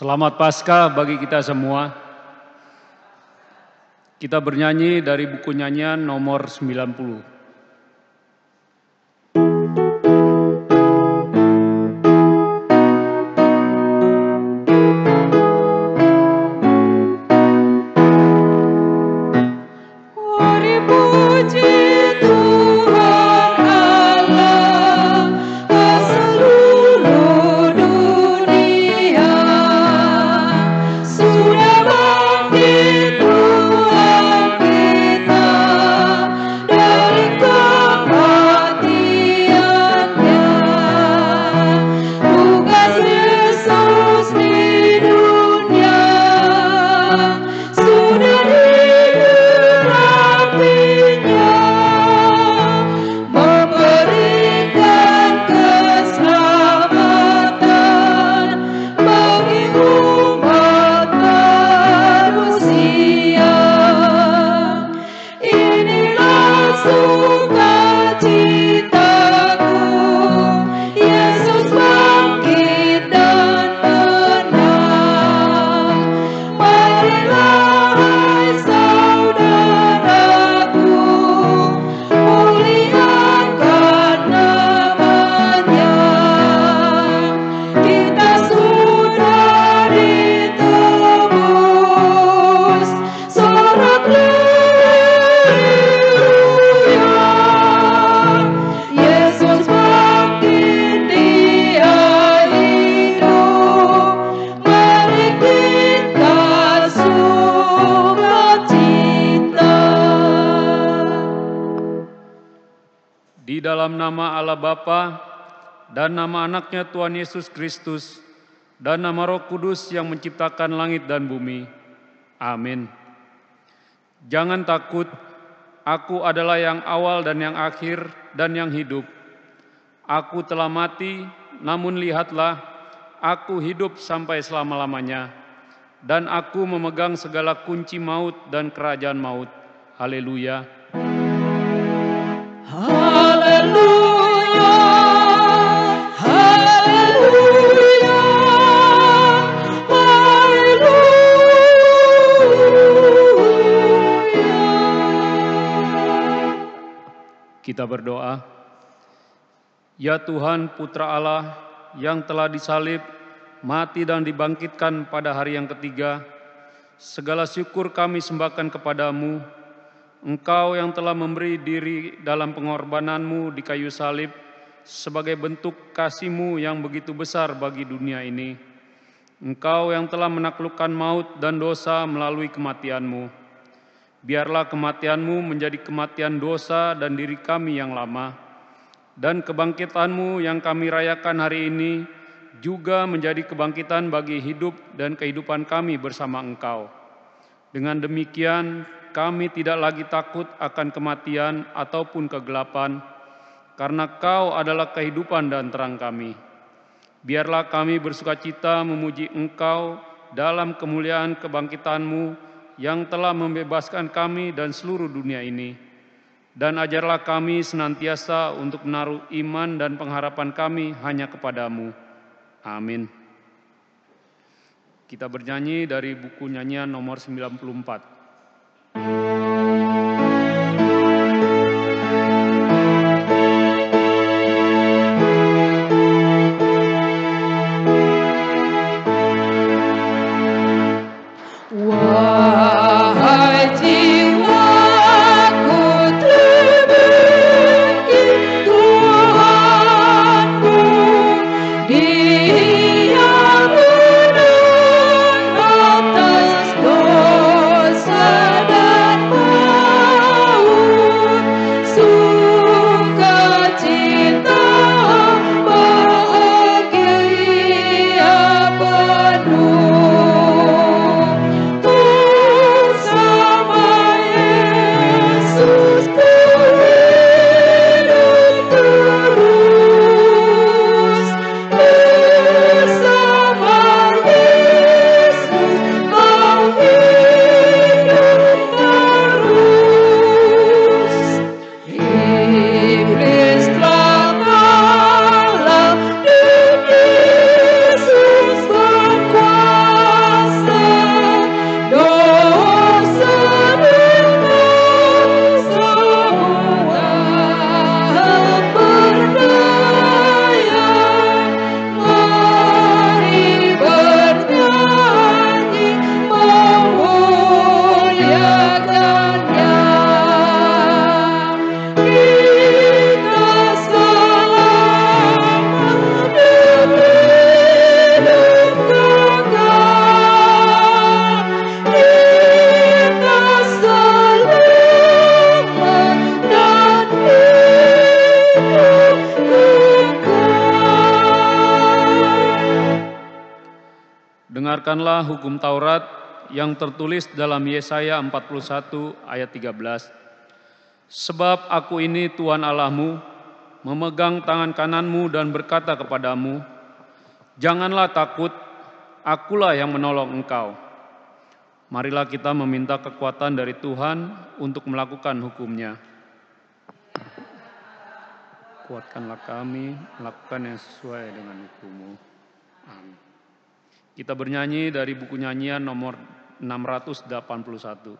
Selamat Paskah bagi kita semua. Kita bernyanyi dari buku nyanyian nomor 90. Di dalam nama Allah Bapa dan nama anaknya Tuhan Yesus Kristus dan nama Roh Kudus yang menciptakan langit dan bumi. Amin. Jangan takut, aku adalah yang awal dan yang akhir dan yang hidup. Aku telah mati, namun lihatlah, aku hidup sampai selama-lamanya. Dan aku memegang segala kunci maut dan kerajaan maut. Haleluya. Haleluya, haleluya, haleluya. Kita berdoa. Ya Tuhan, Putra Allah yang telah disalib, mati dan dibangkitkan pada hari yang ketiga, segala syukur kami sembahkan kepadamu. Engkau yang telah memberi diri dalam pengorbananmu di kayu salib sebagai bentuk kasih-Mu yang begitu besar bagi dunia ini. Engkau yang telah menaklukkan maut dan dosa melalui kematian-Mu. Biarlah kematian-Mu menjadi kematian dosa dan diri kami yang lama, dan kebangkitan-Mu yang kami rayakan hari ini juga menjadi kebangkitan bagi hidup dan kehidupan kami bersama Engkau. Dengan demikian, kami tidak lagi takut akan kematian ataupun kegelapan, karena Kau adalah kehidupan dan terang kami. Biarlah kami bersukacita memuji Engkau dalam kemuliaan kebangkitan-Mu yang telah membebaskan kami dan seluruh dunia ini. Dan ajarlah kami senantiasa untuk menaruh iman dan pengharapan kami hanya kepadamu. Amin. Kita bernyanyi dari buku nyanyian nomor 94. Dia menang atas Dengarkanlah hukum Taurat yang tertulis dalam Yesaya 41 ayat 13. Sebab aku ini Tuhan Allahmu, memegang tangan kananmu dan berkata kepadamu, janganlah takut, akulah yang menolong engkau. Marilah kita meminta kekuatan dari Tuhan untuk melakukan hukum-Nya. Kuatkanlah kami melakukan yang sesuai dengan hukum-Mu. Amin. Kita bernyanyi dari buku nyanyian nomor 681.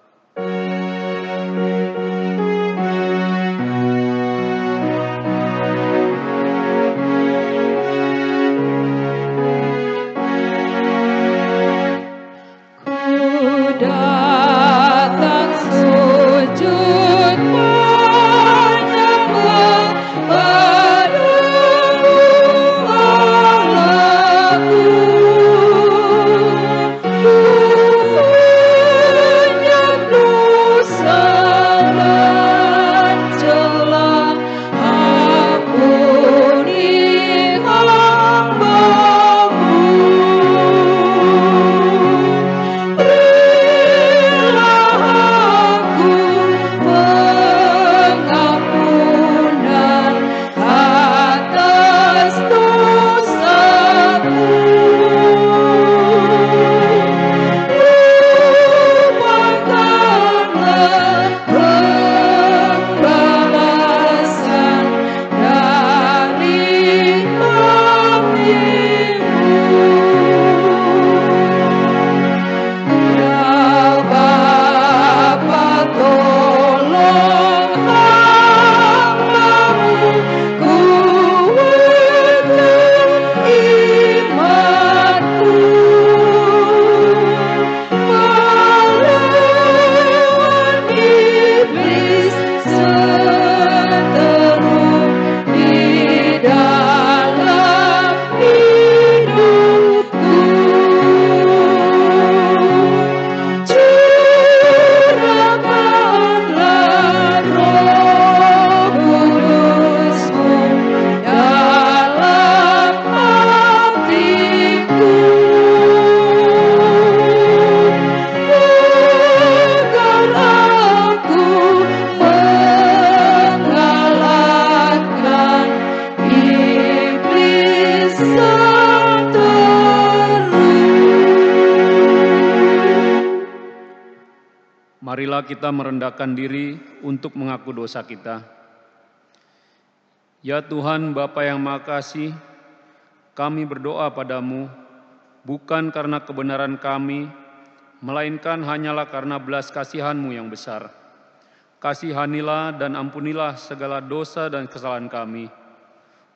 Marilah kita merendahkan diri untuk mengaku dosa kita. Ya Tuhan Bapa yang Maha Kasih, kami berdoa padamu, bukan karena kebenaran kami, melainkan hanyalah karena belas kasihan-Mu yang besar. Kasihanilah dan ampunilah segala dosa dan kesalahan kami.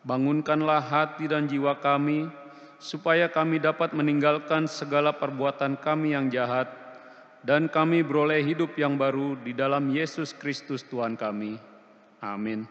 Bangunkanlah hati dan jiwa kami, supaya kami dapat meninggalkan segala perbuatan kami yang jahat, dan kami beroleh hidup yang baru di dalam Yesus Kristus Tuhan kami. Amin.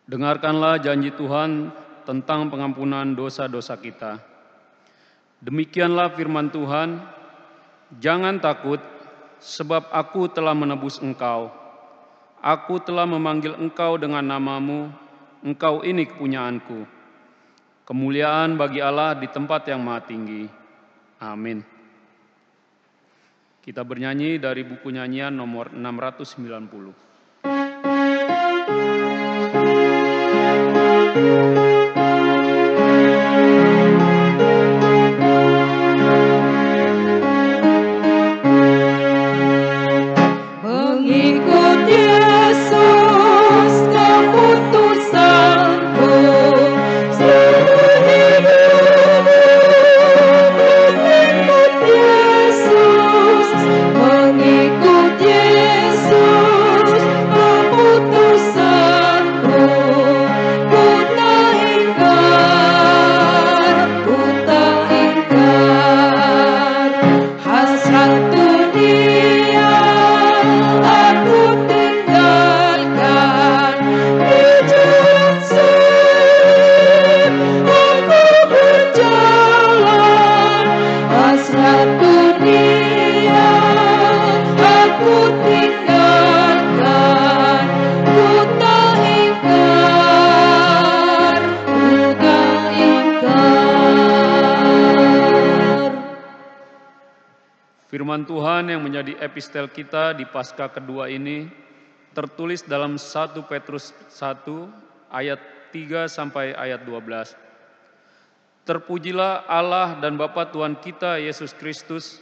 Dengarkanlah janji Tuhan tentang pengampunan dosa-dosa kita. Demikianlah firman Tuhan, jangan takut, sebab aku telah menebus engkau. Aku telah memanggil engkau dengan namamu, engkau ini kepunyaanku. Kemuliaan bagi Allah di tempat yang maha tinggi. Amin. Kita bernyanyi dari buku nyanyian nomor 690. Mengikut Yesus keputusanku, seluruh hidupku mengikut Firman Tuhan yang menjadi epistel kita di Paskah kedua ini tertulis dalam 1 Petrus 1 ayat 3 sampai ayat 12. Terpujilah Allah dan Bapa Tuhan kita Yesus Kristus,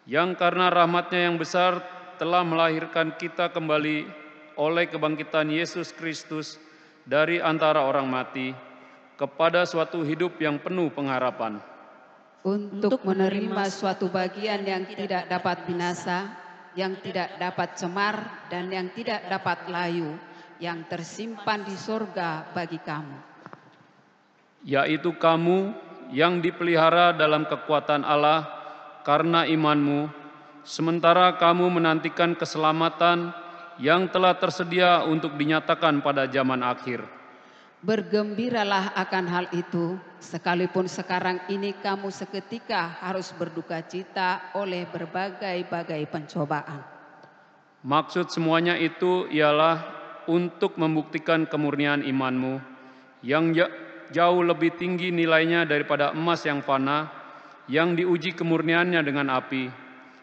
yang karena rahmat-Nya yang besar telah melahirkan kita kembali oleh kebangkitan Yesus Kristus dari antara orang mati kepada suatu hidup yang penuh pengharapan. Untuk menerima suatu bagian yang tidak dapat binasa, yang tidak dapat cemar, dan yang tidak dapat layu, yang tersimpan di sorga bagi kamu. Yaitu kamu yang dipelihara dalam kekuatan Allah karena imanmu, sementara kamu menantikan keselamatan yang telah tersedia untuk dinyatakan pada zaman akhir. Bergembiralah akan hal itu, sekalipun sekarang ini kamu seketika harus berduka cita oleh berbagai-bagai pencobaan. Maksud semuanya itu ialah untuk membuktikan kemurnian imanmu yang jauh lebih tinggi nilainya daripada emas yang fana, yang diuji kemurniannya dengan api,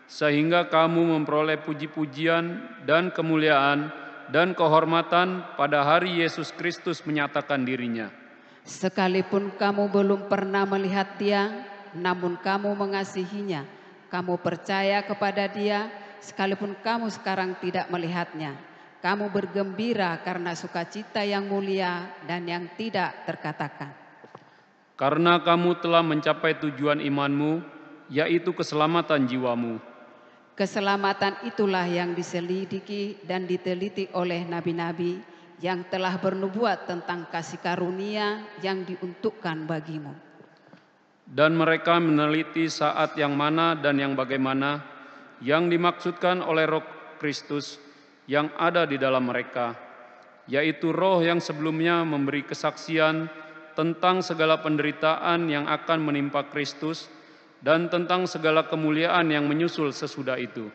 sehingga kamu memperoleh puji-pujian dan kemuliaan dan kehormatan pada hari Yesus Kristus menyatakan dirinya. Sekalipun kamu belum pernah melihat Dia, namun kamu mengasihinya, kamu percaya kepada Dia, sekalipun kamu sekarang tidak melihatnya. Kamu bergembira karena sukacita yang mulia dan yang tidak terkatakan. Karena kamu telah mencapai tujuan imanmu, yaitu keselamatan jiwamu. Keselamatan itulah yang diselidiki dan diteliti oleh nabi-nabi yang telah bernubuat tentang kasih karunia yang diuntukkan bagimu. Dan mereka meneliti saat yang mana dan yang bagaimana yang dimaksudkan oleh Roh Kristus yang ada di dalam mereka, yaitu Roh yang sebelumnya memberi kesaksian tentang segala penderitaan yang akan menimpa Kristus dan tentang segala kemuliaan yang menyusul sesudah itu.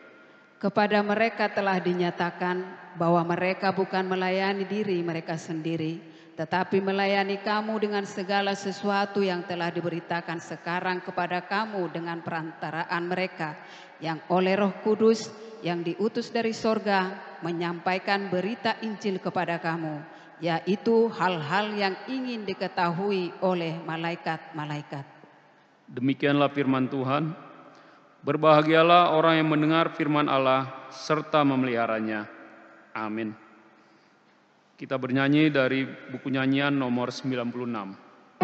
Kepada mereka telah dinyatakan bahwa mereka bukan melayani diri mereka sendiri, tetapi melayani kamu dengan segala sesuatu yang telah diberitakan sekarang kepada kamu dengan perantaraan mereka, yang oleh Roh Kudus yang diutus dari sorga menyampaikan berita Injil kepada kamu, yaitu hal-hal yang ingin diketahui oleh malaikat-malaikat. Demikianlah firman Tuhan. Berbahagialah orang yang mendengar firman Allah serta memeliharanya. Amin. Kita bernyanyi dari buku nyanyian nomor 96.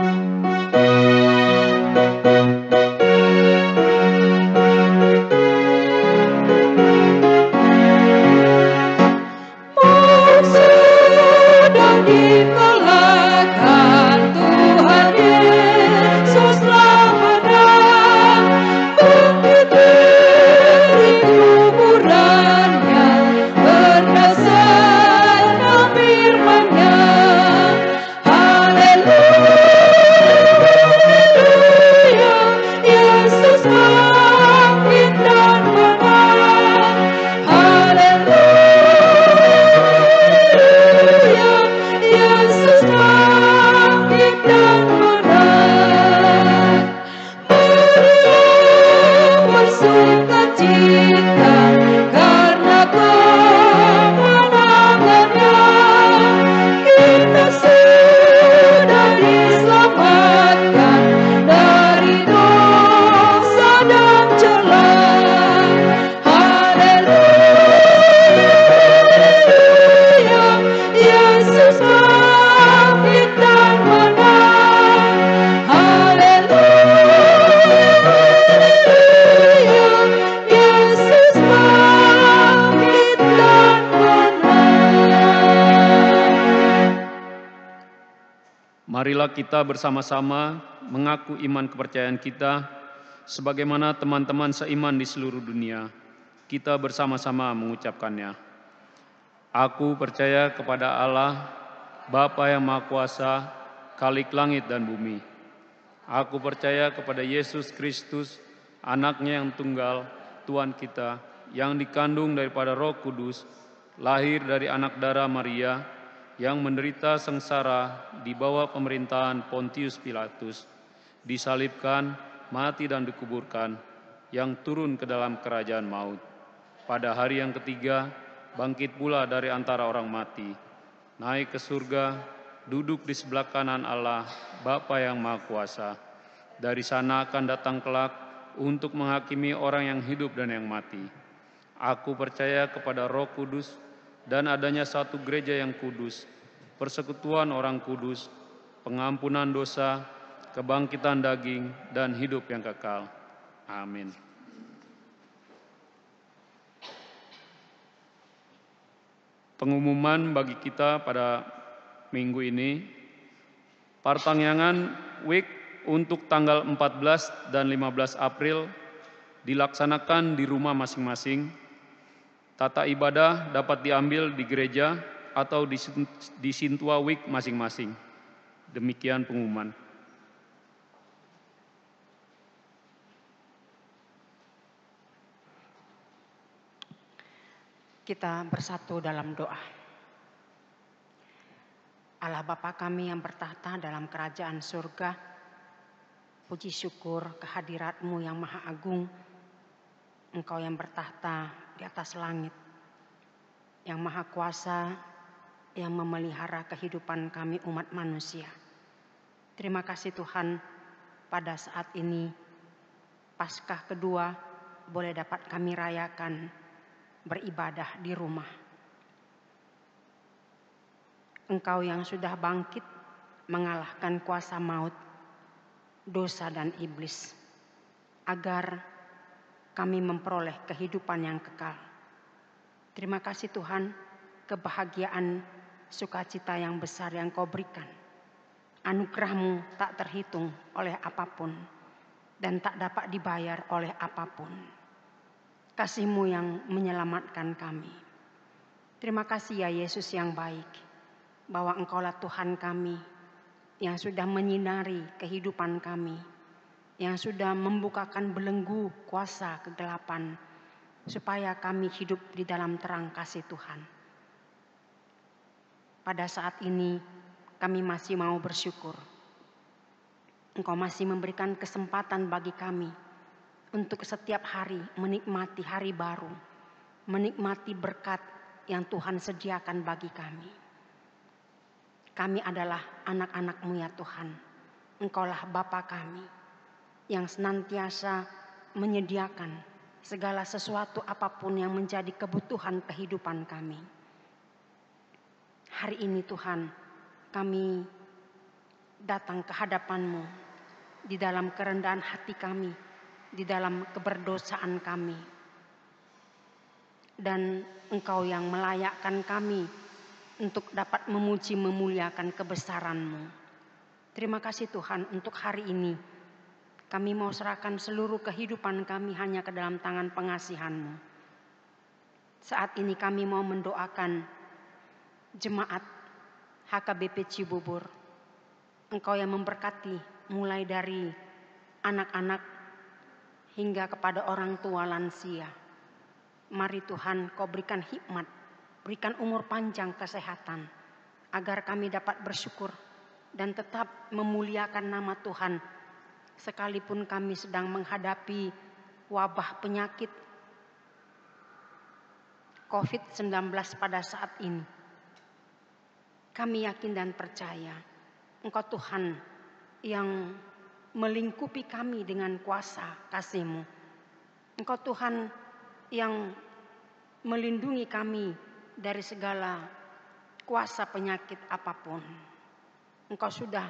Marilah kita bersama-sama mengaku iman kepercayaan kita sebagaimana teman-teman seiman di seluruh dunia. Kita bersama-sama mengucapkannya. Aku percaya kepada Allah, Bapa yang Maha Kuasa, Khalik langit dan bumi. Aku percaya kepada Yesus Kristus, Anaknya yang tunggal, Tuhan kita, yang dikandung daripada Roh Kudus, lahir dari anak darah Maria, yang menderita sengsara di bawah pemerintahan Pontius Pilatus, disalibkan, mati dan dikuburkan, yang turun ke dalam kerajaan maut. Pada hari yang ketiga, bangkit pula dari antara orang mati, naik ke surga, duduk di sebelah kanan Allah, Bapa yang Maha Kuasa. Dari sana akan datang kelak untuk menghakimi orang yang hidup dan yang mati. Aku percaya kepada Roh Kudus dan adanya satu gereja yang kudus, persekutuan orang kudus, pengampunan dosa, kebangkitan daging, dan hidup yang kekal. Amin. Pengumuman bagi kita pada minggu ini, Partangyangan Week untuk tanggal 14 dan 15 April dilaksanakan di rumah masing-masing. Tata ibadah dapat diambil di gereja atau di Sintua Week masing-masing. Demikian pengumuman. Kita bersatu dalam doa. Allah Bapa kami yang bertahta dalam kerajaan surga, puji syukur kehadirat-Mu yang maha agung, Engkau yang bertahta di atas langit, yang maha kuasa, yang memelihara kehidupan kami umat manusia. Terima kasih Tuhan, pada saat ini Paskah kedua boleh dapat kami rayakan beribadah di rumah. Engkau yang sudah bangkit mengalahkan kuasa maut, dosa dan iblis, agar kami memperoleh kehidupan yang kekal. Terima kasih Tuhan, kebahagiaan, sukacita yang besar yang Kau berikan. Anugerah-Mu tak terhitung oleh apapun dan tak dapat dibayar oleh apapun. Kasih-Mu yang menyelamatkan kami. Terima kasih ya Yesus yang baik, bahwa Engkaulah Tuhan kami, yang sudah menyinari kehidupan kami, yang sudah membukakan belenggu kuasa kegelapan, supaya kami hidup di dalam terang kasih Tuhan. Pada saat ini kami masih mau bersyukur. Engkau masih memberikan kesempatan bagi kami untuk setiap hari menikmati hari baru, menikmati berkat yang Tuhan sediakan bagi kami. Kami adalah anak-anak-Mu ya Tuhan. Engkaulah Bapa kami yang senantiasa menyediakan segala sesuatu apapun yang menjadi kebutuhan kehidupan kami. Hari ini Tuhan, kami datang ke hadapan-Mu di dalam kerendahan hati kami, di dalam keberdosaan kami. Dan Engkau yang melayakkan kami untuk dapat memuji memuliakan kebesaran-Mu. Terima kasih Tuhan, untuk hari ini kami mau serahkan seluruh kehidupan kami hanya ke dalam tangan pengasihan-Mu. Saat ini kami mau mendoakan jemaat HKBP Cibubur. Engkau yang memberkati mulai dari anak-anak hingga kepada orang tua lansia. Mari Tuhan, Kau berikan hikmat, berikan umur panjang, kesehatan, agar kami dapat bersyukur dan tetap memuliakan nama Tuhan, sekalipun kami sedang menghadapi wabah penyakit COVID-19 pada saat ini. Kami yakin dan percaya Engkau Tuhan yang melingkupi kami dengan kuasa kasih-Mu. Engkau Tuhan yang melindungi kami dari segala kuasa penyakit apapun. Engkau sudah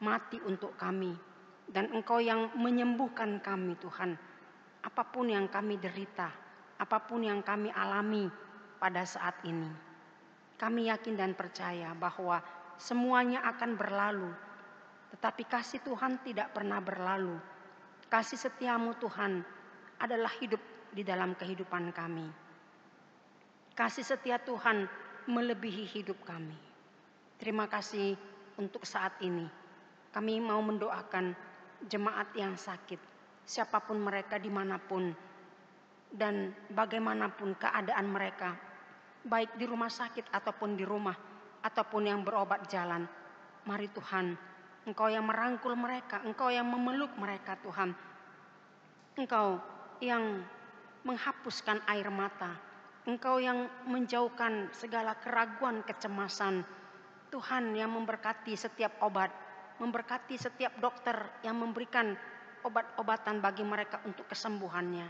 mati untuk kami, dan Engkau yang menyembuhkan kami Tuhan. Apapun yang kami derita, apapun yang kami alami pada saat ini, kami yakin dan percaya bahwa semuanya akan berlalu. Tetapi kasih Tuhan tidak pernah berlalu. Kasih setia-Mu Tuhan adalah hidup di dalam kehidupan kami. Kasih setia Tuhan melebihi hidup kami. Terima kasih untuk saat ini. Kami mau mendoakan jemaat yang sakit, siapapun mereka, dimanapun dan bagaimanapun keadaan mereka, baik di rumah sakit ataupun di rumah, ataupun yang berobat jalan. Mari Tuhan, Engkau yang merangkul mereka, Engkau yang memeluk mereka Tuhan. Engkau yang menghapuskan air mata. Engkau yang menjauhkan segala keraguan, kecemasan. Tuhan yang memberkati setiap obat, memberkati setiap dokter yang memberikan obat-obatan bagi mereka untuk kesembuhannya.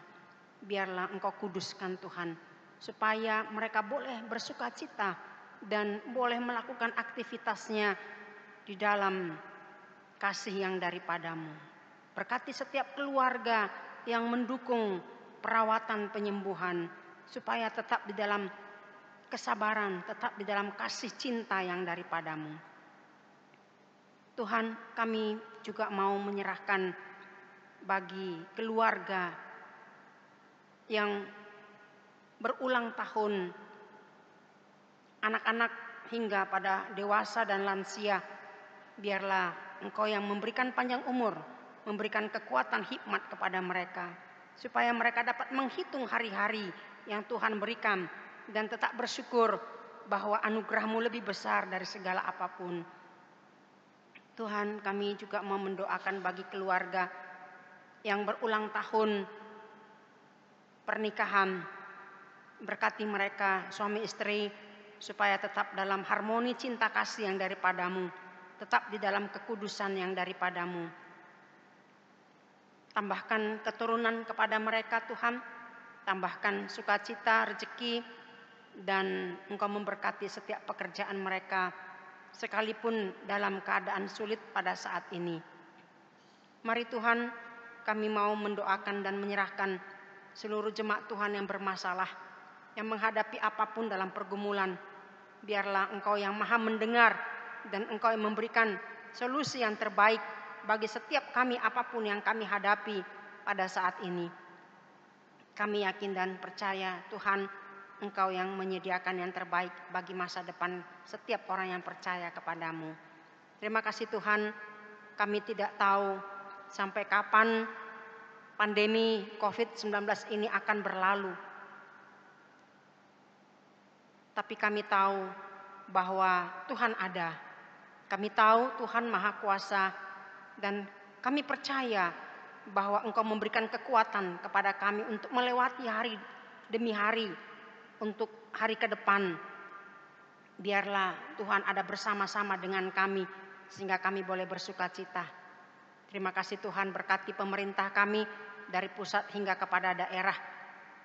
Biarlah Engkau kuduskan Tuhan, supaya mereka boleh bersukacita dan boleh melakukan aktivitasnya di dalam kasih yang daripadamu. Berkati setiap keluarga yang mendukung perawatan penyembuhan, supaya tetap di dalam kesabaran, tetap di dalam kasih cinta yang daripadamu. Tuhan, kami juga mau menyerahkan bagi keluarga yang berulang tahun, anak-anak hingga pada dewasa dan lansia. Biarlah Engkau yang memberikan panjang umur, memberikan kekuatan hikmat kepada mereka, supaya mereka dapat menghitung hari-hari yang Tuhan berikan dan tetap bersyukur bahwa anugerah-Mu lebih besar dari segala apapun. Tuhan, kami juga mau mendoakan bagi keluarga yang berulang tahun pernikahan. Berkati mereka, suami istri, supaya tetap dalam harmoni cinta kasih yang daripadamu, tetap di dalam kekudusan yang daripadamu. Tambahkan keturunan kepada mereka Tuhan, tambahkan sukacita, rezeki, dan Engkau memberkati setiap pekerjaan mereka, sekalipun dalam keadaan sulit pada saat ini. Mari Tuhan, kami mau mendoakan dan menyerahkan seluruh jemaat Tuhan yang bermasalah, yang menghadapi apapun dalam pergumulan. Biarlah Engkau yang maha mendengar dan Engkau yang memberikan solusi yang terbaik bagi setiap kami apapun yang kami hadapi pada saat ini. Kami yakin dan percaya Tuhan, Engkau yang menyediakan yang terbaik bagi masa depan setiap orang yang percaya kepadamu. Terima kasih Tuhan, kami tidak tahu sampai kapan pandemi COVID-19 ini akan berlalu. Tapi kami tahu bahwa Tuhan ada. Kami tahu Tuhan Maha Kuasa dan kami percaya bahwa Engkau memberikan kekuatan kepada kami untuk melewati hari demi hari untuk hari ke depan. Biarlah Tuhan ada bersama-sama dengan kami sehingga kami boleh bersukacita. Terima kasih Tuhan, berkati pemerintah kami dari pusat hingga kepada daerah.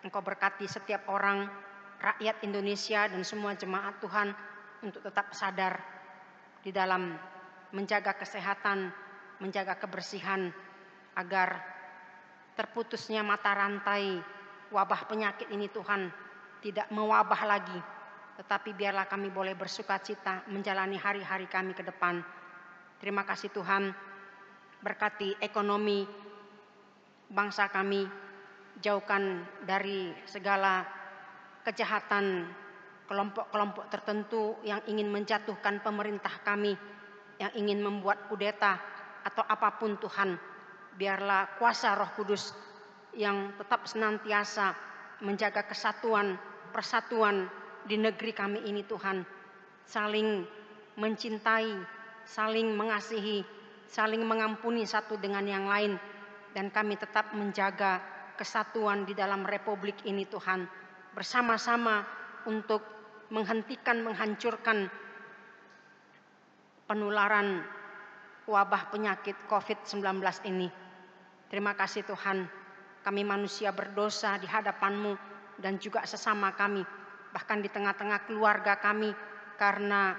Engkau berkati setiap orang, rakyat Indonesia dan semua jemaat Tuhan untuk tetap sadar di dalam menjaga kesehatan, menjaga kebersihan, agar terputusnya mata rantai wabah penyakit ini Tuhan tidak mewabah lagi. Tetapi biarlah kami boleh bersukacita menjalani hari-hari kami ke depan. Terima kasih Tuhan, berkati ekonomi bangsa kami, jauhkan dari segala kejahatan kelompok-kelompok tertentu yang ingin menjatuhkan pemerintah kami, yang ingin membuat kudeta atau apapun Tuhan. Biarlah kuasa Roh Kudus yang tetap senantiasa menjaga kesatuan, persatuan di negeri kami ini Tuhan. Saling mencintai, saling mengasihi, saling mengampuni satu dengan yang lain. Dan kami tetap menjaga kesatuan di dalam republik ini Tuhan. Bersama-sama untuk menghentikan, menghancurkan penularan wabah penyakit COVID-19 ini. Terima kasih Tuhan, kami manusia berdosa di hadapan-Mu dan juga sesama kami, bahkan di tengah-tengah keluarga kami, karena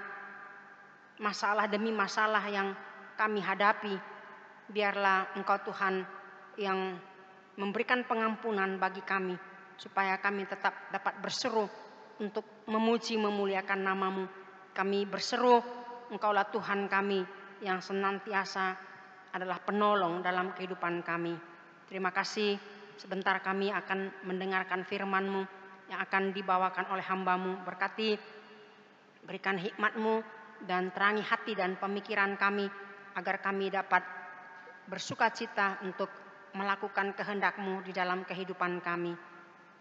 masalah demi masalah yang kami hadapi. Biarlah Engkau Tuhan yang memberikan pengampunan bagi kami, supaya kami tetap dapat berseru untuk memuji memuliakan nama-Mu. Kami berseru, Engkaulah Tuhan kami yang senantiasa adalah penolong dalam kehidupan kami. Terima kasih, sebentar kami akan mendengarkan firman-Mu yang akan dibawakan oleh hamba-Mu. Berkati, berikan hikmat-Mu dan terangi hati dan pemikiran kami, agar kami dapat bersukacita untuk melakukan kehendak-Mu di dalam kehidupan kami.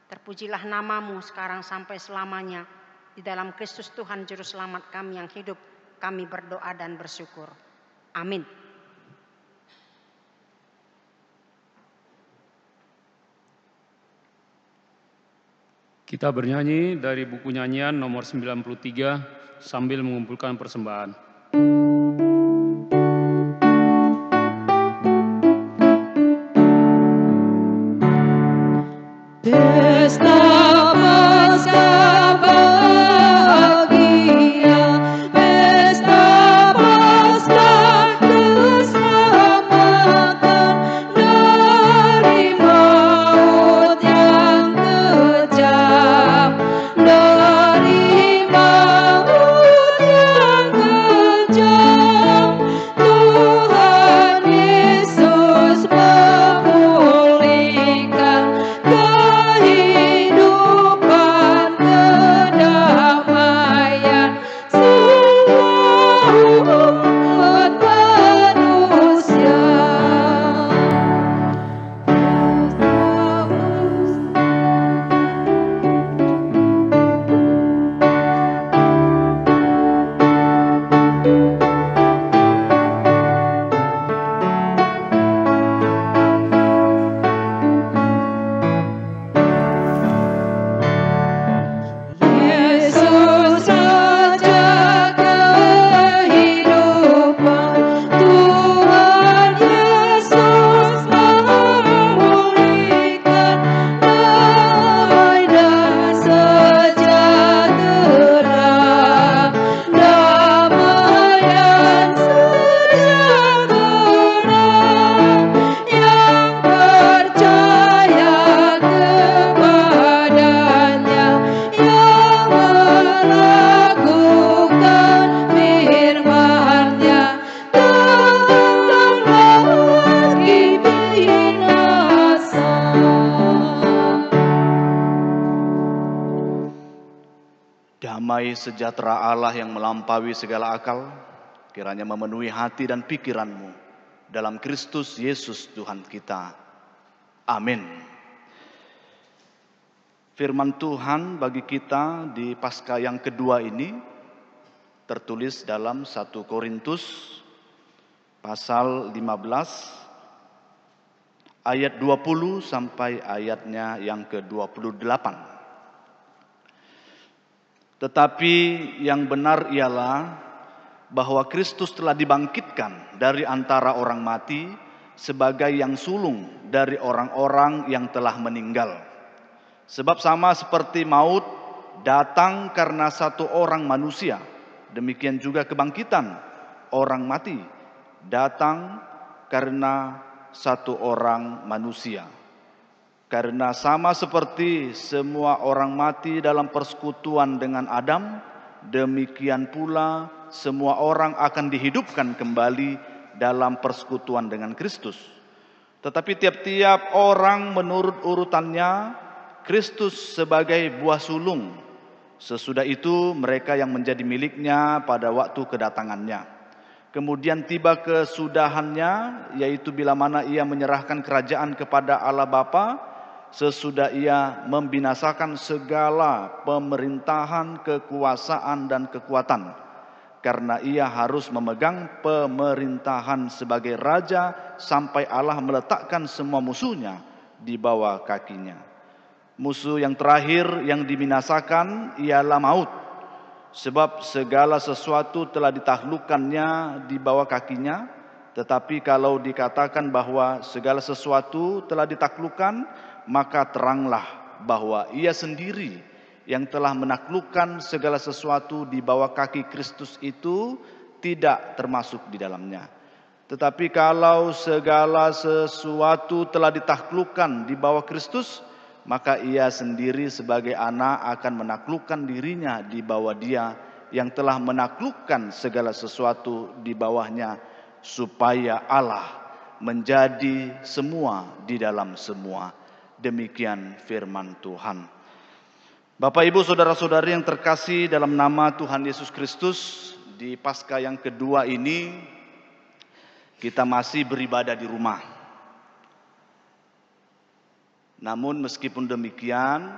Terpujilah nama-Mu sekarang sampai selamanya. Di dalam Kristus Tuhan Juru Selamat kami yang hidup, kami berdoa dan bersyukur. Amin. Kita bernyanyi dari buku nyanyian nomor 93 sambil mengumpulkan persembahan. Damai sejahtera Allah yang melampaui segala akal, kiranya memenuhi hati dan pikiranmu dalam Kristus Yesus Tuhan kita. Amin. Firman Tuhan bagi kita di Paskah yang kedua ini tertulis dalam 1 Korintus pasal 15 ayat 20 sampai ayatnya yang ke-28. Tetapi yang benar ialah bahwa Kristus telah dibangkitkan dari antara orang mati sebagai yang sulung dari orang-orang yang telah meninggal. Sebab sama seperti maut datang karena satu orang manusia, demikian juga kebangkitan orang mati datang karena satu orang manusia. Karena sama seperti semua orang mati dalam persekutuan dengan Adam, demikian pula semua orang akan dihidupkan kembali dalam persekutuan dengan Kristus. Tetapi tiap-tiap orang menurut urutannya, Kristus sebagai buah sulung. Sesudah itu mereka yang menjadi miliknya pada waktu kedatangannya. Kemudian tiba kesudahannya, yaitu bila mana ia menyerahkan kerajaan kepada Allah Bapa, sesudah ia membinasakan segala pemerintahan, kekuasaan dan kekuatan. Karena ia harus memegang pemerintahan sebagai raja sampai Allah meletakkan semua musuhnya di bawah kakinya. Musuh yang terakhir yang dibinasakan ialah maut. Sebab segala sesuatu telah ditaklukkannya di bawah kakinya. Tetapi kalau dikatakan bahwa segala sesuatu telah ditaklukkan, maka teranglah bahwa ia sendiri yang telah menaklukkan segala sesuatu di bawah kaki Kristus itu tidak termasuk di dalamnya. Tetapi kalau segala sesuatu telah ditaklukkan di bawah Kristus, maka ia sendiri sebagai anak akan menaklukkan dirinya di bawah Dia yang telah menaklukkan segala sesuatu di bawahnya, supaya Allah menjadi semua di dalam semua. Demikian firman Tuhan. Bapak, Ibu, saudara-saudari yang terkasih dalam nama Tuhan Yesus Kristus, di Paskah yang kedua ini kita masih beribadah di rumah. Namun meskipun demikian,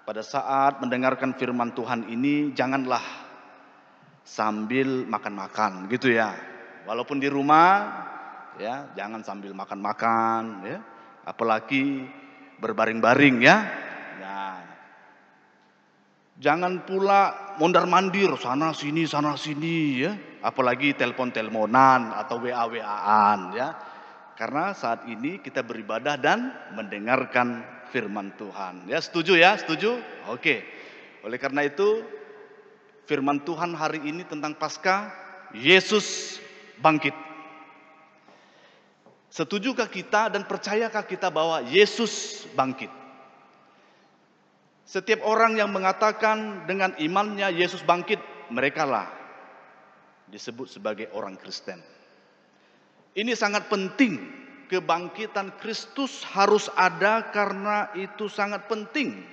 pada saat mendengarkan firman Tuhan ini janganlah sambil makan-makan gitu ya. Walaupun di rumah ya, jangan sambil makan-makan ya. Apalagi berbaring-baring ya. Nah, Jangan pula mondar-mandir sana sini ya. Apalagi telepon-teleponan atau WA-WA-an ya. Karena saat ini kita beribadah dan mendengarkan firman Tuhan. Ya, setuju ya? Setuju? Oke. Oleh karena itu firman Tuhan hari ini tentang Paskah, Yesus bangkit. Setujukah kita dan percayakah kita bahwa Yesus bangkit? Setiap orang yang mengatakan dengan imannya Yesus bangkit, merekalah disebut sebagai orang Kristen. Ini sangat penting, kebangkitan Kristus harus ada karena itu sangat penting.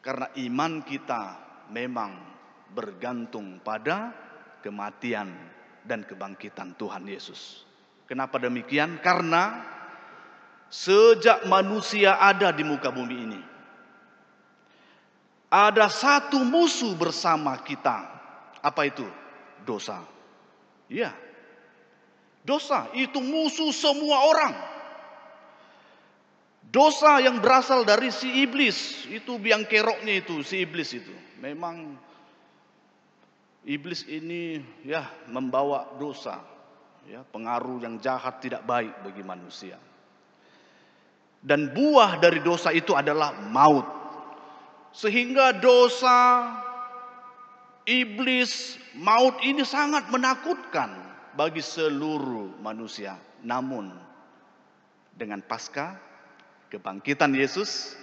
Karena iman kita memang bergantung pada kematian dan kebangkitan Tuhan Yesus. Kenapa demikian? Karena sejak manusia ada di muka bumi ini, ada satu musuh bersama kita. Apa itu? Dosa. Ya, dosa itu musuh semua orang. Dosa yang berasal dari si iblis, itu biang keroknya itu, si iblis itu. Memang iblis ini ya membawa dosa, ya, pengaruh yang jahat tidak baik bagi manusia. Dan buah dari dosa itu adalah maut. Sehingga dosa, iblis, maut ini sangat menakutkan bagi seluruh manusia. Namun dengan Paskah, kebangkitan Yesus,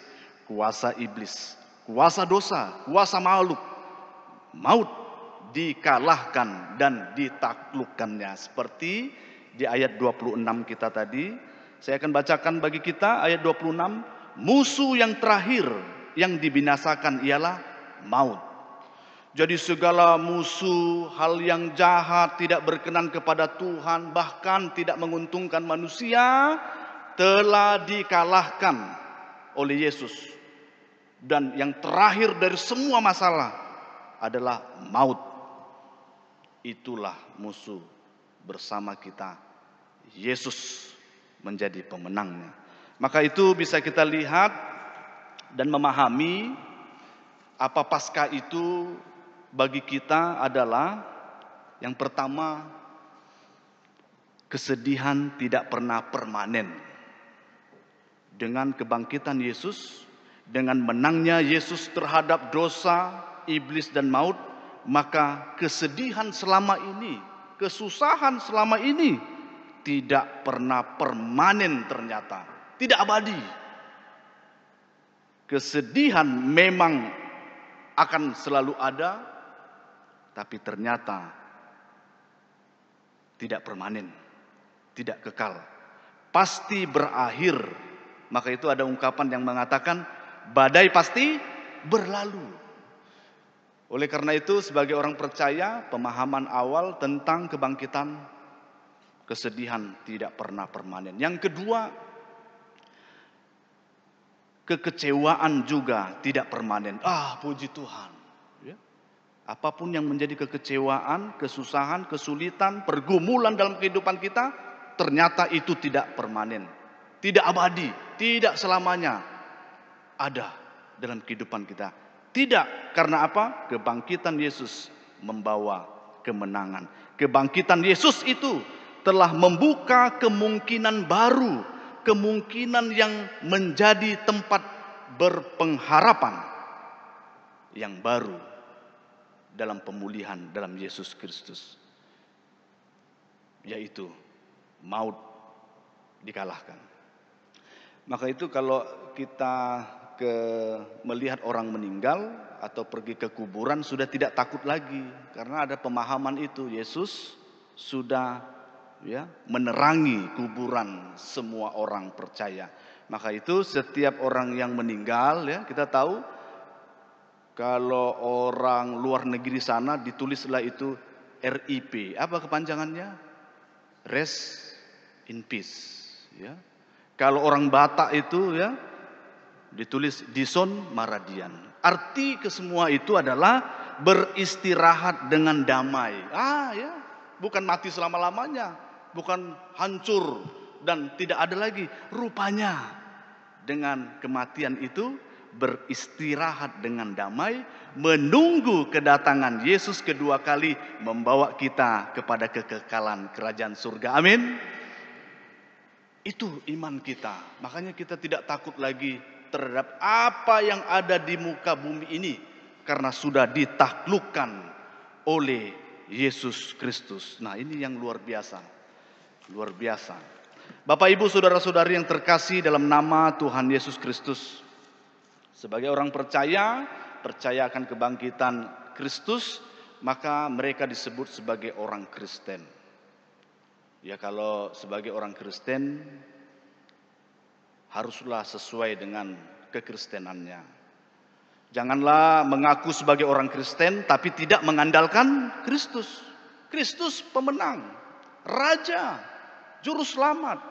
kuasa iblis, kuasa dosa, kuasa maut dikalahkan dan ditaklukkannya. Seperti di ayat 26 kita tadi, saya akan bacakan bagi kita ayat 26. Musuh yang terakhir yang dibinasakan ialah maut. Jadi segala musuh, hal yang jahat, tidak berkenan kepada Tuhan, bahkan tidak menguntungkan manusia, telah dikalahkan oleh Yesus. Dan yang terakhir dari semua masalah adalah maut. Itulah musuh bersama kita. Yesus menjadi pemenangnya. Maka itu bisa kita lihat dan memahami apa Paskah itu bagi kita adalah yang pertama, kesedihan tidak pernah permanen. Dengan kebangkitan Yesus, dengan menangnya Yesus terhadap dosa, iblis dan maut, maka kesedihan selama ini, kesusahan selama ini tidak pernah permanen ternyata, tidak abadi. Kesedihan memang akan selalu ada, tapi ternyata tidak permanen, tidak kekal, pasti berakhir. Maka itu ada ungkapan yang mengatakan badai pasti berlalu. Oleh karena itu sebagai orang percaya, pemahaman awal tentang kebangkitan, kesedihan tidak pernah permanen. Yang kedua, kekecewaan juga tidak permanen. Puji Tuhan. Ya. Apapun yang menjadi kekecewaan, kesusahan, kesulitan, pergumulan dalam kehidupan kita, ternyata itu tidak permanen. Tidak abadi, tidak selamanya ada dalam kehidupan kita. Tidak, karena apa? Kebangkitan Yesus membawa kemenangan. Kebangkitan Yesus itu telah membuka kemungkinan baru, kemungkinan yang menjadi tempat berpengharapan yang baru dalam pemulihan dalam Yesus Kristus, yaitu maut dikalahkan. Maka itu kalau kita melihat orang meninggal atau pergi ke kuburan sudah tidak takut lagi, karena ada pemahaman itu, Yesus sudah menerangi kuburan semua orang percaya. Maka itu setiap orang yang meninggal, kita tahu kalau orang luar negeri sana ditulislah itu RIP. Apa kepanjangannya? Rest in peace. Kalau orang Batak itu ditulis Dison Maradian. Arti kesemua itu adalah beristirahat dengan damai. Bukan mati selama-lamanya, bukan hancur dan tidak ada lagi. Rupanya dengan kematian itu beristirahat dengan damai, menunggu kedatangan Yesus kedua kali membawa kita kepada kekekalan kerajaan surga. Amin. Itu iman kita. Makanya kita tidak takut lagi terhadap apa yang ada di muka bumi ini, karena sudah ditaklukkan oleh Yesus Kristus. Nah, ini yang luar biasa. Luar biasa. Bapak, Ibu, saudara-saudari yang terkasih dalam nama Tuhan Yesus Kristus. Sebagai orang percaya akan kebangkitan Kristus, maka mereka disebut sebagai orang Kristen. Ya, kalau sebagai orang Kristen haruslah sesuai dengan kekristenannya. Janganlah mengaku sebagai orang Kristen tapi tidak mengandalkan Kristus. Kristus pemenang, Raja, Juru Selamat.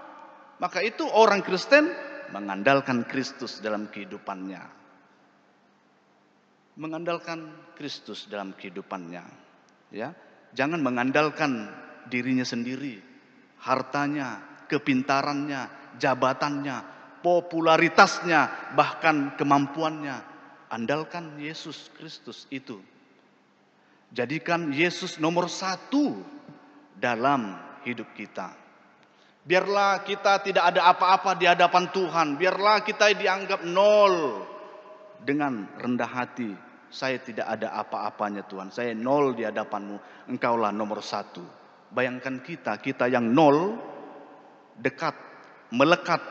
Maka itu orang Kristen mengandalkan Kristus dalam kehidupannya. Mengandalkan Kristus dalam kehidupannya. Ya, jangan mengandalkan dirinya sendiri, hartanya, kepintarannya, jabatannya, popularitasnya, bahkan kemampuannya. Andalkan Yesus Kristus itu. Jadikan Yesus nomor 1 dalam hidup kita. Biarlah kita tidak ada apa-apa di hadapan Tuhan. Biarlah kita dianggap nol. Dengan rendah hati, saya tidak ada apa-apanya Tuhan. Saya nol di hadapan-Mu. Engkaulah nomor 1. Bayangkan kita yang nol dekat, melekat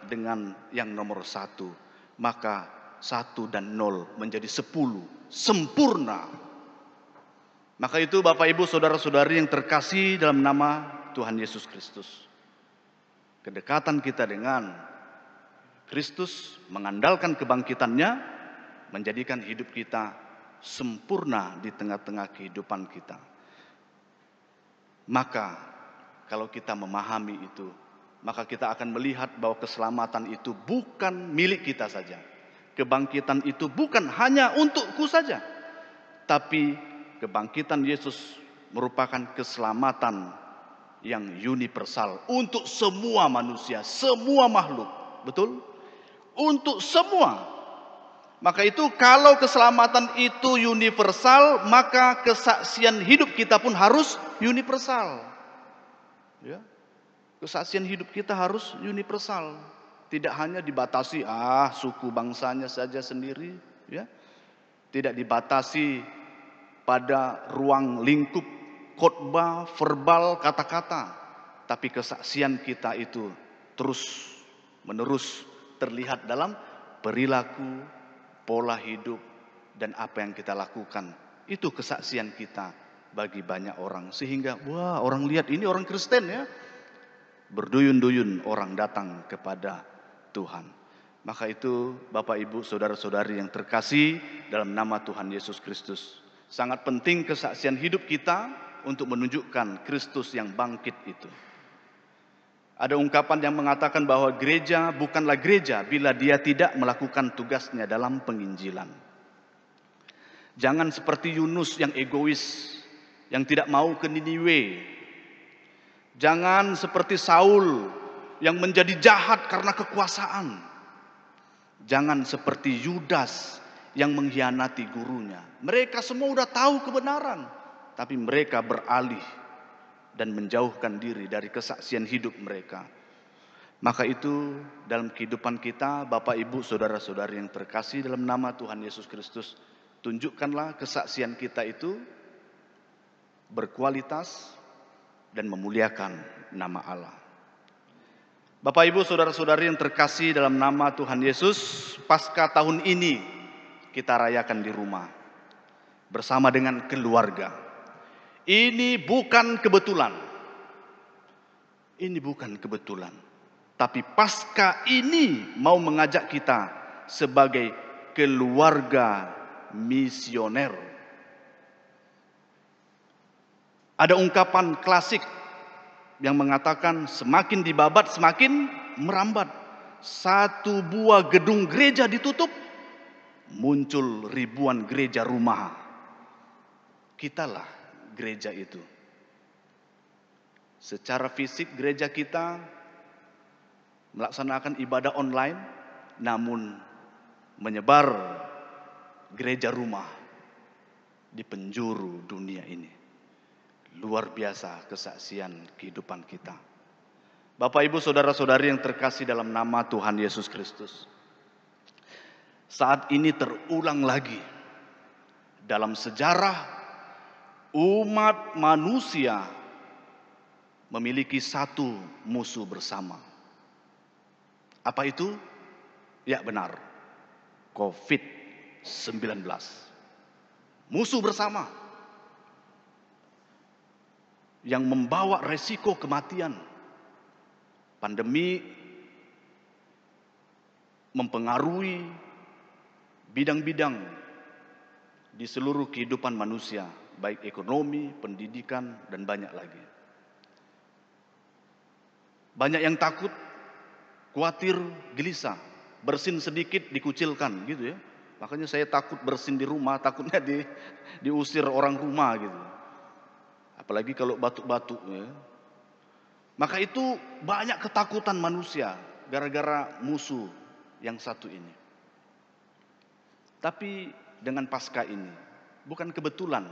dengan yang nomor 1. Maka 1 dan 0 menjadi 10, sempurna. Maka itu Bapak, Ibu, saudara-saudari yang terkasih dalam nama Tuhan Yesus Kristus. Kedekatan kita dengan Kristus, mengandalkan kebangkitannya, menjadikan hidup kita sempurna di tengah-tengah kehidupan kita. Maka kalau kita memahami itu, maka kita akan melihat bahwa keselamatan itu bukan milik kita saja. Kebangkitan itu bukan hanya untukku saja, tapi kebangkitan Yesus merupakan keselamatan yang universal untuk semua manusia, semua makhluk. Betul? Untuk semua. Maka itu kalau keselamatan itu universal, maka kesaksian hidup kita pun harus universal. Ya. Kesaksian hidup kita harus universal. Tidak hanya dibatasi suku bangsanya saja sendiri, ya. Tidak dibatasi pada ruang lingkup khotbah, verbal, kata-kata, tapi kesaksian kita itu terus menerus terlihat dalam perilaku, pola hidup, dan apa yang kita lakukan. Itu kesaksian kita bagi banyak orang, sehingga wah, orang lihat ini orang Kristen, ya. Berduyun-duyun orang datang kepada Tuhan. Maka itu Bapak, Ibu, saudara-saudari yang terkasih dalam nama Tuhan Yesus Kristus, sangat penting kesaksian hidup kita untuk menunjukkan Kristus yang bangkit itu. Ada ungkapan yang mengatakan bahwa gereja bukanlah gereja bila dia tidak melakukan tugasnya dalam penginjilan. Jangan seperti Yunus yang egois, yang tidak mau ke Niniwe. Jangan seperti Saul yang menjadi jahat karena kekuasaan. Jangan seperti Yudas yang mengkhianati gurunya. Mereka semua sudah tahu kebenaran, tapi mereka beralih dan menjauhkan diri dari kesaksian hidup mereka. Maka itu dalam kehidupan kita, Bapak, Ibu, saudara-saudari yang terkasih dalam nama Tuhan Yesus Kristus, tunjukkanlah kesaksian kita itu berkualitas dan memuliakan nama Allah. Bapak, Ibu, saudara-saudari yang terkasih dalam nama Tuhan Yesus, pasca tahun ini kita rayakan di rumah bersama dengan keluarga. Ini bukan kebetulan. Ini bukan kebetulan. Tapi pasca ini mau mengajak kita sebagai keluarga misioner. Ada ungkapan klasik yang mengatakan semakin dibabat semakin merambat. Satu buah gedung gereja ditutup, muncul ribuan gereja rumah. Kitalah gereja itu. Secara fisik gereja kita melaksanakan ibadah online, namun menyebar gereja rumah di penjuru dunia ini. Luar biasa kesaksian kehidupan kita. Bapak, Ibu, saudara-saudari yang terkasih dalam nama Tuhan Yesus Kristus. Saat ini terulang lagi dalam sejarah umat manusia memiliki satu musuh bersama. Apa itu? Ya benar, COVID-19. Musuh bersama yang membawa resiko kematian. Pandemi mempengaruhi bidang-bidang di seluruh kehidupan manusia, baik ekonomi, pendidikan, dan banyak lagi. Banyak yang takut, khawatir, gelisah, bersin sedikit dikucilkan gitu ya. Makanya saya takut bersin di rumah, takutnya diusir orang rumah gitu. Apalagi kalau batuk-batuk ya. Maka itu banyak ketakutan manusia gara-gara musuh yang satu ini. Tapi dengan Paskah ini bukan kebetulan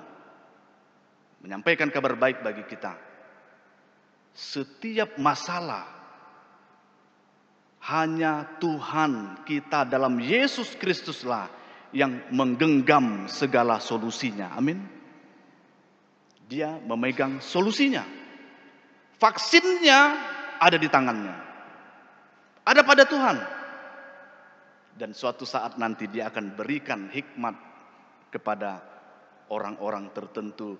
menyampaikan kabar baik bagi kita. Setiap masalah hanya Tuhan kita dalam Yesus Kristuslah yang menggenggam segala solusinya. Amin. Dia memegang solusinya. Vaksinnya ada di tangannya. Ada pada Tuhan. Dan suatu saat nanti dia akan berikan hikmat kepada orang-orang tertentu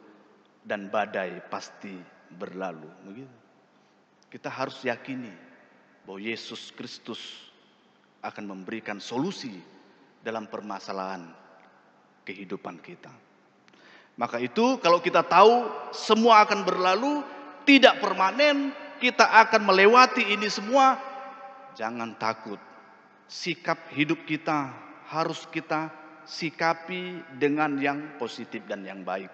dan badai pasti berlalu. Begitu. Kita harus yakini bahwa Yesus Kristus akan memberikan solusi dalam permasalahan kehidupan kita. Maka itu kalau kita tahu semua akan berlalu, tidak permanen, kita akan melewati ini semua, jangan takut. Sikap hidup kita harus kita sikapi dengan yang positif dan yang baik.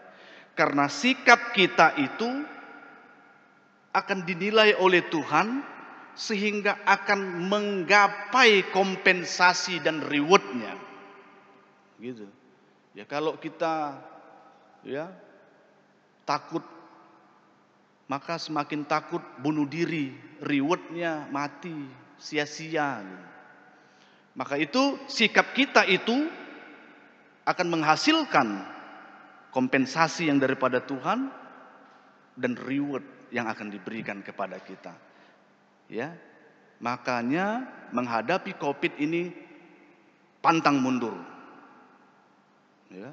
Karena sikap kita itu akan dinilai oleh Tuhan sehingga akan menggapai kompensasi dan rewardnya. Gitu. Ya kalau kita ya takut, maka semakin takut bunuh diri, rewardnya mati, sia-sia. Maka itu sikap kita itu akan menghasilkan kompensasi yang daripada Tuhan dan reward yang akan diberikan kepada kita. Ya, makanya menghadapi COVID ini pantang mundur. Ya,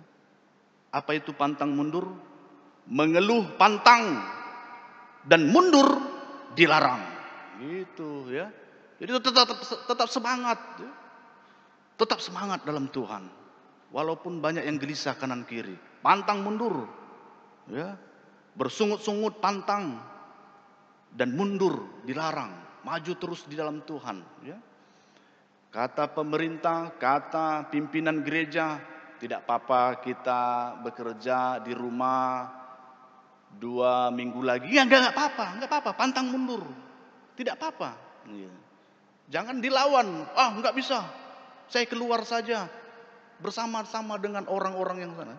apa itu pantang mundur? Mengeluh pantang dan mundur dilarang. Gitu ya. Jadi tetap semangat. Ya. Tetap semangat dalam Tuhan. Walaupun banyak yang gelisah kanan kiri. Pantang mundur. Ya. Bersungut-sungut pantang dan mundur dilarang. Maju terus di dalam Tuhan. Ya. Kata pemerintah, kata pimpinan gereja, tidak apa-apa kita bekerja di rumah 2 minggu lagi. Ya enggak apa-apa, pantang mundur. Tidak apa-apa. Jangan dilawan. Enggak bisa. Saya keluar saja bersama-sama dengan orang-orang yang sana.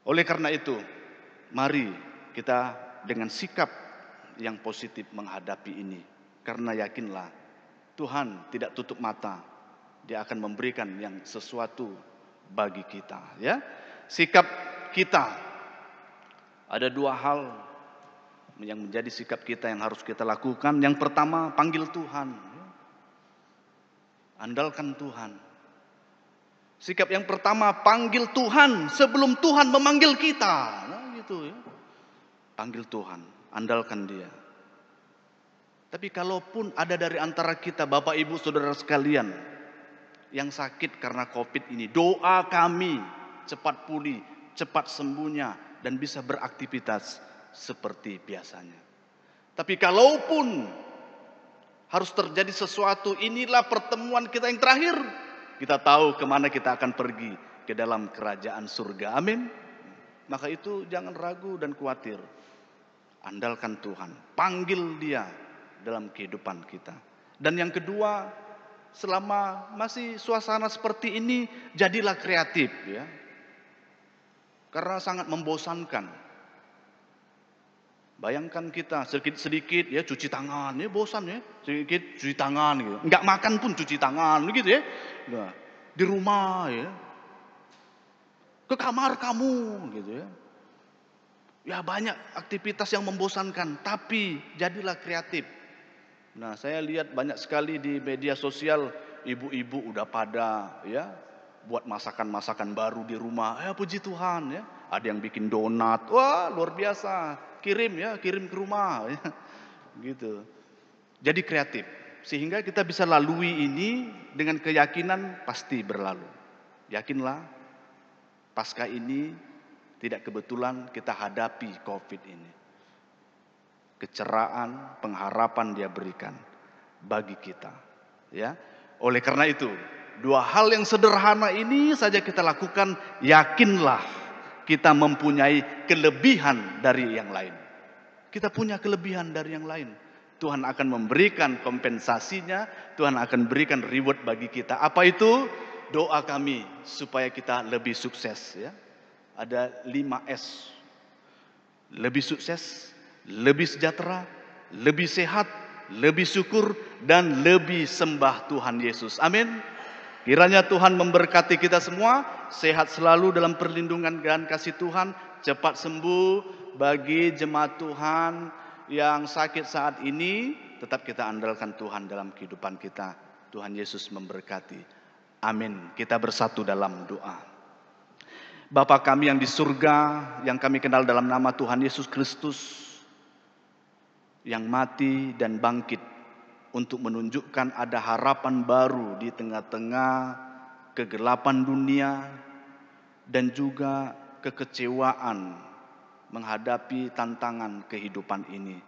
Oleh karena itu, mari kita dengan sikap yang positif menghadapi ini. Karena yakinlah Tuhan tidak tutup mata. Dia akan memberikan yang sesuatu bagi kita, ya. Sikap kita, ada 2 hal yang menjadi sikap kita yang harus kita lakukan. Yang pertama, panggil Tuhan. Andalkan Tuhan. Sikap yang pertama, panggil Tuhan sebelum Tuhan memanggil kita. Nah, gitu ya. Panggil Tuhan, andalkan Dia. Tapi kalaupun ada dari antara kita, Bapak, Ibu, Saudara sekalian, yang sakit karena COVID ini, doa kami cepat pulih, cepat sembuhnya, dan bisa beraktivitas seperti biasanya. Tapi kalaupun harus terjadi sesuatu, inilah pertemuan kita yang terakhir. Kita tahu kemana kita akan pergi, ke dalam kerajaan surga. Amin. Maka itu jangan ragu dan khawatir. Andalkan Tuhan, panggil Dia dalam kehidupan kita. Dan yang kedua, selama masih suasana seperti ini, jadilah kreatif ya. Karena sangat membosankan. Bayangkan kita sedikit-sedikit ya cuci tangan, ya bosan ya, sedikit cuci tangan gitu. Enggak makan pun cuci tangan gitu ya. Nah, di rumah ya. Ke kamar kamu gitu ya. Ya banyak aktivitas yang membosankan, tapi jadilah kreatif. Nah, saya lihat banyak sekali di media sosial ibu-ibu udah pada ya buat masakan-masakan baru di rumah. Ya puji Tuhan ya. Ada yang bikin donat. Wah, luar biasa. Kirim ke rumah ya. Gitu. Jadi kreatif sehingga kita bisa lalui ini dengan keyakinan pasti berlalu. Yakinlah pasca ini tidak kebetulan kita hadapi Covid ini. Kecerahan, pengharapan Dia berikan bagi kita. Ya, oleh karena itu, dua hal yang sederhana ini saja kita lakukan. Yakinlah kita mempunyai kelebihan dari yang lain. Kita punya kelebihan dari yang lain. Tuhan akan memberikan kompensasinya. Tuhan akan berikan reward bagi kita. Apa itu? Doa kami supaya kita lebih sukses ya. Ada 5S. Lebih sukses, lebih sejahtera, lebih sehat, lebih syukur, dan lebih sembah Tuhan Yesus. Amin. Kiranya Tuhan memberkati kita semua, sehat selalu dalam perlindungan dan kasih Tuhan, cepat sembuh. Bagi jemaat Tuhan yang sakit saat ini, tetap kita andalkan Tuhan dalam kehidupan kita. Tuhan Yesus memberkati. Amin. Kita bersatu dalam doa. Bapa kami yang di surga, yang kami kenal dalam nama Tuhan Yesus Kristus, yang mati dan bangkit untuk menunjukkan ada harapan baru di tengah-tengah kegelapan dunia dan juga kekecewaan menghadapi tantangan kehidupan ini.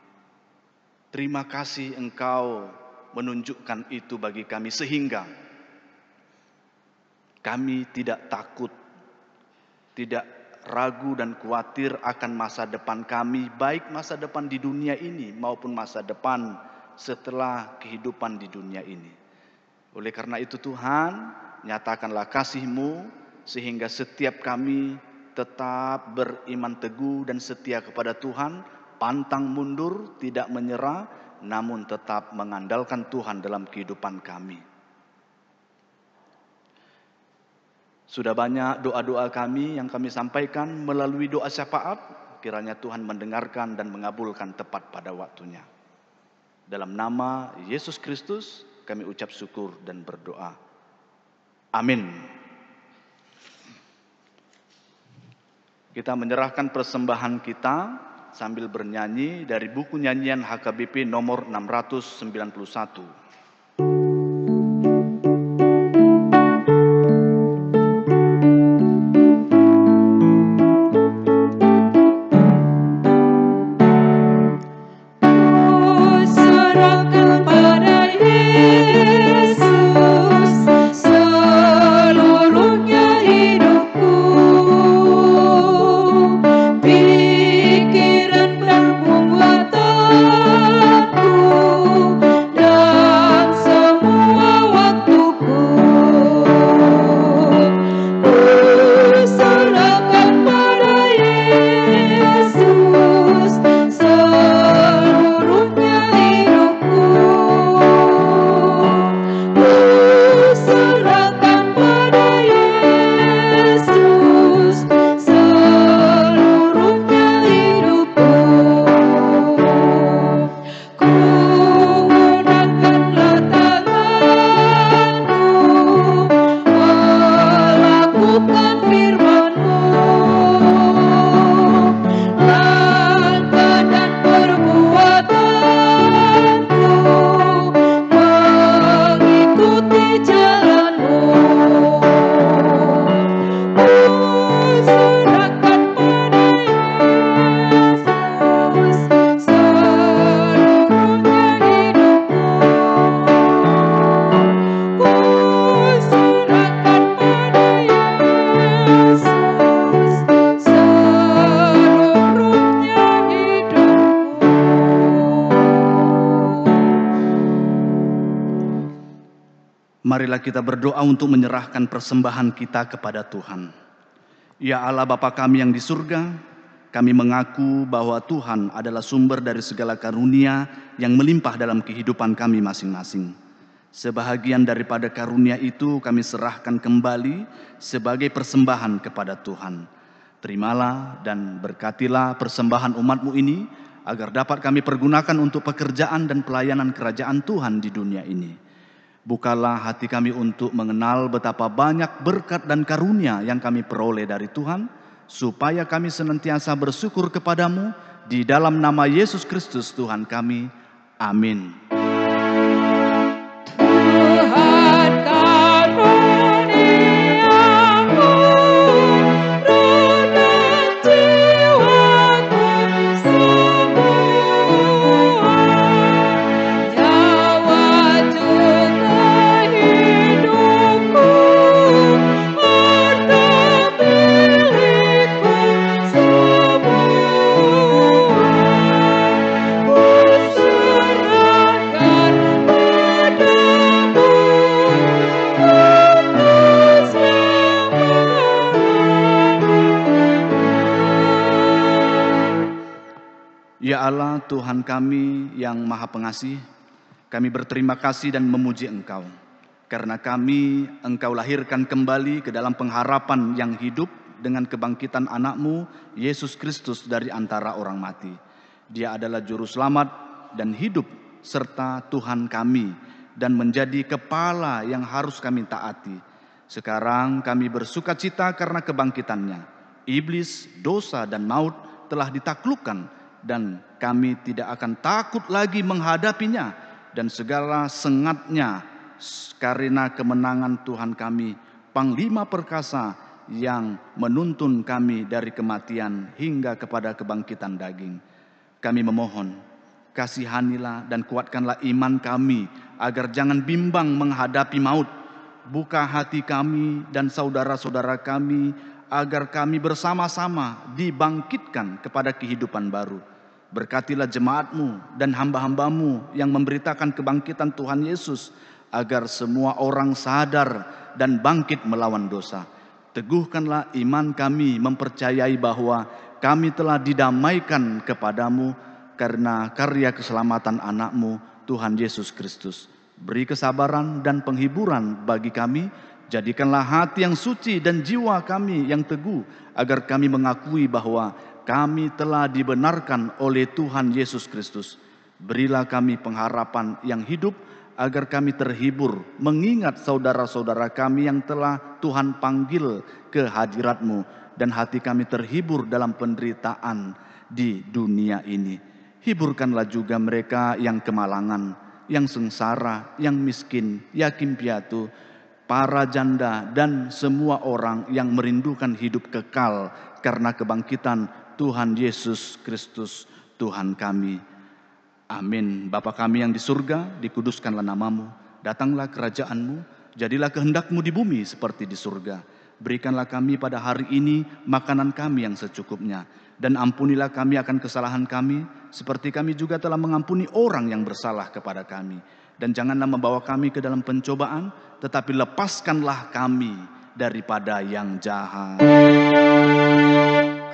Terima kasih Engkau menunjukkan itu bagi kami sehingga kami tidak takut, tidak ragu dan khawatir akan masa depan kami, baik masa depan di dunia ini maupun masa depan setelah kehidupan di dunia ini. Oleh karena itu Tuhan, nyatakanlah kasih-Mu sehingga setiap kami tetap beriman teguh dan setia kepada Tuhan, pantang mundur, tidak menyerah, namun tetap mengandalkan Tuhan dalam kehidupan kami. Sudah banyak doa-doa kami yang kami sampaikan melalui doa syafaat. Kiranya Tuhan mendengarkan dan mengabulkan tepat pada waktunya. Dalam nama Yesus Kristus kami ucap syukur dan berdoa. Amin. Kita menyerahkan persembahan kita sambil bernyanyi dari buku nyanyian HKBP nomor 691. Pikiran perbuatanku dan marilah kita berdoa untuk menyerahkan persembahan kita kepada Tuhan. Ya Allah Bapa kami yang di surga, kami mengaku bahwa Tuhan adalah sumber dari segala karunia yang melimpah dalam kehidupan kami masing-masing. Sebahagian daripada karunia itu kami serahkan kembali sebagai persembahan kepada Tuhan. Terimalah dan berkatilah persembahan umat-Mu ini, agar dapat kami pergunakan untuk pekerjaan dan pelayanan kerajaan Tuhan di dunia ini. Bukalah hati kami untuk mengenal betapa banyak berkat dan karunia yang kami peroleh dari Tuhan, supaya kami senantiasa bersyukur kepadamu di dalam nama Yesus Kristus Tuhan kami. Amin. Tuhan karuniamu, roh dan jiwaku semua, nyawa juga hidupku, harta milikku semua, kuserahkan padamu untuk selamanya. Ya Allah Tuhan kami yang Maha Pengasih, kami berterima kasih dan memuji Engkau, karena kami Engkau lahirkan kembali ke dalam pengharapan yang hidup dengan kebangkitan anak-Mu, Yesus Kristus dari antara orang mati. Dia adalah Juru Selamat dan hidup serta Tuhan kami, dan menjadi kepala yang harus kami taati. Sekarang kami bersukacita karena kebangkitannya. Iblis, dosa dan maut telah ditaklukkan, dan kami tidak akan takut lagi menghadapinya dan segala sengatnya, karena kemenangan Tuhan kami, Panglima perkasa yang menuntun kami dari kematian hingga kepada kebangkitan daging. Kami memohon, kasihanilah dan kuatkanlah iman kami, agar jangan bimbang menghadapi maut. Buka hati kami dan saudara-saudara kami, agar kami bersama-sama dibangkitkan kepada kehidupan baru. Berkatilah jemaat-Mu dan hamba-hamba-Mu yang memberitakan kebangkitan Tuhan Yesus, agar semua orang sadar dan bangkit melawan dosa. Teguhkanlah iman kami mempercayai bahwa kami telah didamaikan kepadamu karena karya keselamatan anak-Mu, Tuhan Yesus Kristus. Beri kesabaran dan penghiburan bagi kami. Jadikanlah hati yang suci dan jiwa kami yang teguh, agar kami mengakui bahwa kami telah dibenarkan oleh Tuhan Yesus Kristus. Berilah kami pengharapan yang hidup, agar kami terhibur mengingat saudara-saudara kami yang telah Tuhan panggil ke hadirat-Mu, dan hati kami terhibur dalam penderitaan di dunia ini. Hiburkanlah juga mereka yang kemalangan, yang sengsara, yang miskin, yatim piatu, para janda, dan semua orang yang merindukan hidup kekal karena kebangkitan Tuhan Yesus Kristus Tuhan kami. Amin. Bapa kami yang di surga, dikuduskanlah namamu, datanglah kerajaan-Mu, jadilah kehendak-Mu di bumi seperti di surga. Berikanlah kami pada hari ini makanan kami yang secukupnya, dan ampunilah kami akan kesalahan kami, seperti kami juga telah mengampuni orang yang bersalah kepada kami. Dan janganlah membawa kami ke dalam pencobaan, tetapi lepaskanlah kami daripada yang jahat.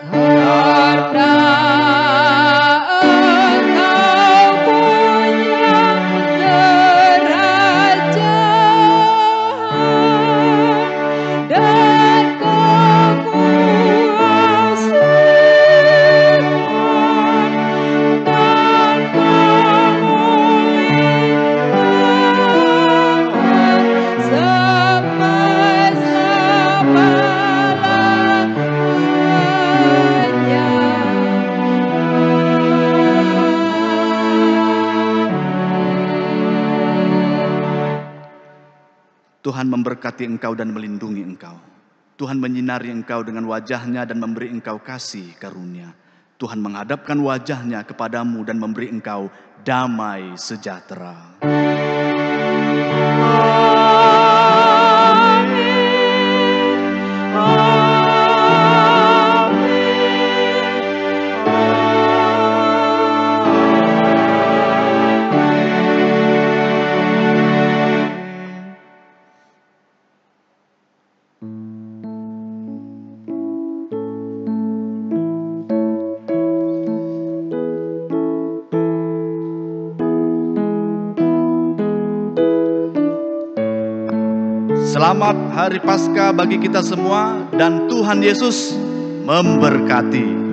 Karena Engkau punya kerajaan dan kekuasaan dan kemuliaan sampai selama-lamanya. Tuhan memberkati engkau dan melindungi engkau. Tuhan menyinari engkau dengan wajah-Nya dan memberi engkau kasih karunia. Tuhan menghadapkan wajah-Nya kepadamu dan memberi engkau damai sejahtera. Selamat Hari Paskah bagi kita semua dan Tuhan Yesus memberkati.